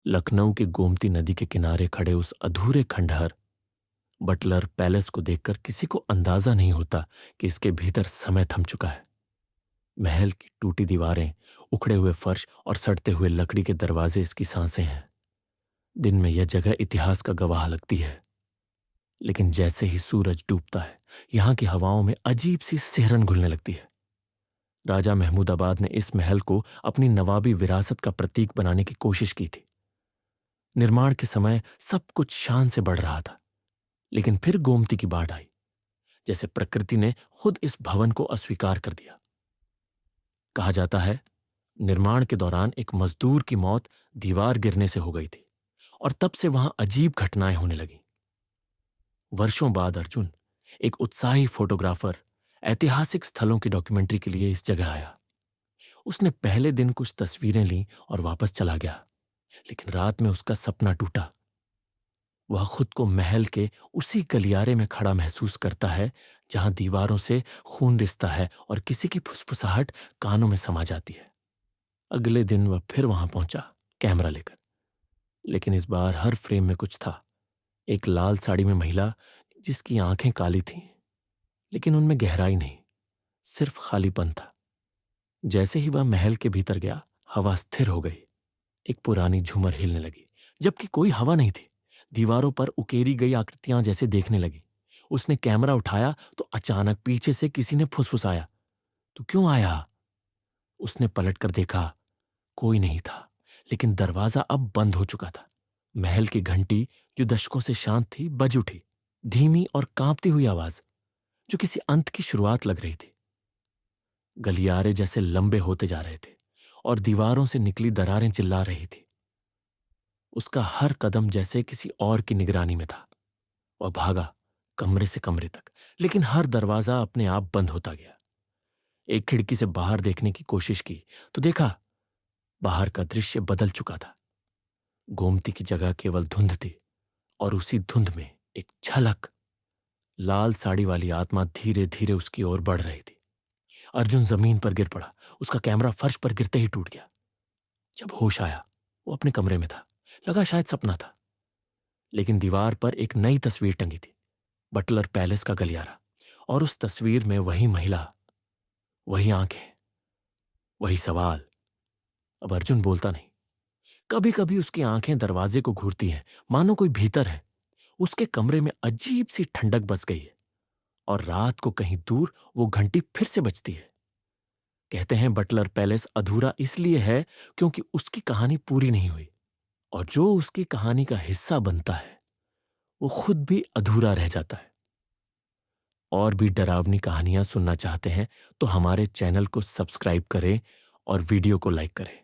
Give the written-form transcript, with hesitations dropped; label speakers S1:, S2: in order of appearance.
S1: लखनऊ के गोमती नदी के किनारे खड़े उस अधूरे खंडहर बटलर पैलेस को देखकर किसी को अंदाजा नहीं होता कि इसके भीतर समय थम चुका है। महल की टूटी दीवारें, उखड़े हुए फर्श और सड़ते हुए लकड़ी के दरवाजे इसकी सांसें हैं। दिन में यह जगह इतिहास का गवाह लगती है, लेकिन जैसे ही सूरज डूबता है, यहां की हवाओं में अजीब सी सिहरन घुलने लगती है। राजा महमूदाबाद ने इस महल को अपनी नवाबी विरासत का प्रतीक बनाने की कोशिश की थी। निर्माण के समय सब कुछ शान से बढ़ रहा था, लेकिन फिर गोमती की बाढ़ आई, जैसे प्रकृति ने खुद इस भवन को अस्वीकार कर दिया। कहा जाता है, निर्माण के दौरान एक मजदूर की मौत दीवार गिरने से हो गई थी और तब से वहां अजीब घटनाएं होने लगीं। वर्षों बाद अर्जुन, एक उत्साही फोटोग्राफर, ऐतिहासिक स्थलों की डॉक्यूमेंट्री के लिए इस जगह आया। उसने पहले दिन कुछ तस्वीरें लीं और वापस चला गया, लेकिन रात में उसका सपना टूटा। वह खुद को महल के उसी गलियारे में खड़ा महसूस करता है जहां दीवारों से खून रिसता है और किसी की फुसफुसाहट कानों में समा जाती है। अगले दिन वह फिर वहां पहुंचा, कैमरा लेकर। लेकिन इस बार हर फ्रेम में कुछ था। एक लाल साड़ी में महिला जिसकी आंखें काली थीं, लेकिन उनमें गहराई नहीं, सिर्फ खालीपन था। जैसे ही वह महल के भीतर गया, हवा स्थिर हो गई। एक पुरानी झूमर हिलने लगी, जबकि कोई हवा नहीं थी। दीवारों पर उकेरी गई आकृतियां जैसे देखने लगी। उसने कैमरा उठाया तो अचानक पीछे से किसी ने फुसफुसाया, "तू क्यों आया?" उसने पलटकर देखा, कोई नहीं था, लेकिन दरवाजा अब बंद हो चुका था। महल की घंटी, जो दशकों से शांत थी, बज उठी, धीमी और कांपती हुई आवाज, जो किसी अंत की शुरुआत लग रही थी। गलियारे जैसे लंबे होते जा रहे थे और दीवारों से निकली दरारें चिल्ला रही थी। उसका हर कदम जैसे किसी और की निगरानी में था। वह भागा कमरे से कमरे तक, लेकिन हर दरवाजा अपने आप बंद होता गया। एक खिड़की से बाहर देखने की कोशिश की तो देखा, बाहर का दृश्य बदल चुका था। गोमती की जगह केवल धुंध थी और उसी धुंध में एक झलक, लाल साड़ी वाली आत्मा धीरे धीरे उसकी ओर बढ़ रही थी। अर्जुन जमीन पर गिर पड़ा। उसका कैमरा फर्श पर गिरते ही टूट गया। जब होश आया, वो अपने कमरे में था। लगा शायद सपना था, लेकिन दीवार पर एक नई तस्वीर टंगी थी, बटलर पैलेस का गलियारा। और उस तस्वीर में वही महिला, वही आंखें, वही सवाल। अब अर्जुन बोलता नहीं। कभी कभी उसकी आंखें दरवाजे को घूरती हैं, मानो कोई भीतर है। उसके कमरे में अजीब सी ठंडक बस गई है और रात को कहीं दूर वो घंटी फिर से बजती है। कहते हैं बटलर पैलेस अधूरा इसलिए है क्योंकि उसकी कहानी पूरी नहीं हुई, और जो उसकी कहानी का हिस्सा बनता है वो खुद भी अधूरा रह जाता है। और भी डरावनी कहानियां सुनना चाहते हैं तो हमारे चैनल को सब्सक्राइब करें और वीडियो को लाइक करें।